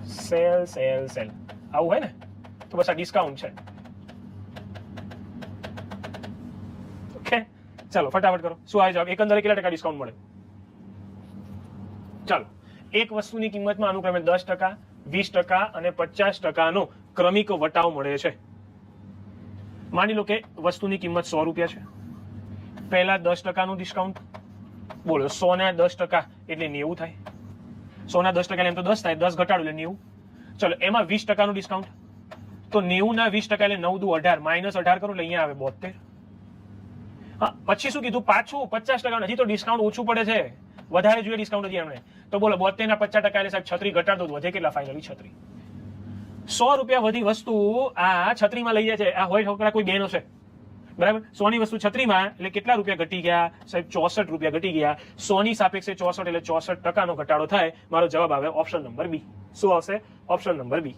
Sale sale sale આવું હોય ને તો બસ આ ડિસ્કાઉન્ટ છે. ઓકે ચાલો ફટાફટ કરો. શું આવે જવાબ? એકંદરે કેટલા ટકા ડિસ્કાઉન્ટ મળે? ચાલો, એક વસ્તુની કિંમતમાં અનુક્રમે 10%, 20% અને 50%નો ક્રમિક વટાવ મળે છે. માની લો કે વસ્તુની કિંમત 100 રૂપિયા છે. પહેલા 10%નું ડિસ્કાઉન્ટ, બોલો 100 ના 10% એટલે 90 થાય. 100 ના 10% એમ તો 10 થાય, 10 ઘટાડો એટલે 90. ચલો એમાં 20%નું ડિસ્કાઉન્ટ, તો 90 ના 20% એટલે 9 દુ 18, માઇનસ 18 કરો એટલે અહીંયા આવે 72. હા, પછી શું કીધું? પાછું 50%. હજી તો ડિસ્કાઉન્ટ ઓછું પડે છે, વધારે જોઈએ ડિસ્કાઉન્ટ હજી એમણે. તો બોલો 72 ના 50% એટલે સાહેબ 36 ઘટાડો તો વધે કેટલા? ફાઇનલી 36. 100 રૂપિયા વધી વસ્તુ આ 36 માં લઈ જાય છે. આ હોય છોકરા કોઈ બેનો છે, બરાબર? 100 ની વસ્તુ 36 માં એટલે કેટલા રૂપિયા ઘટી ગયા સાહેબ? 64 રૂપિયા ઘટી ગયા. 100 ની સાપેક્ષે 64 એટલે 64% નો ઘટાડો થાય. મારો જવાબ આવે ઓપ્શન નંબર બી. શું આવશે? ઓપ્શન નંબર બી.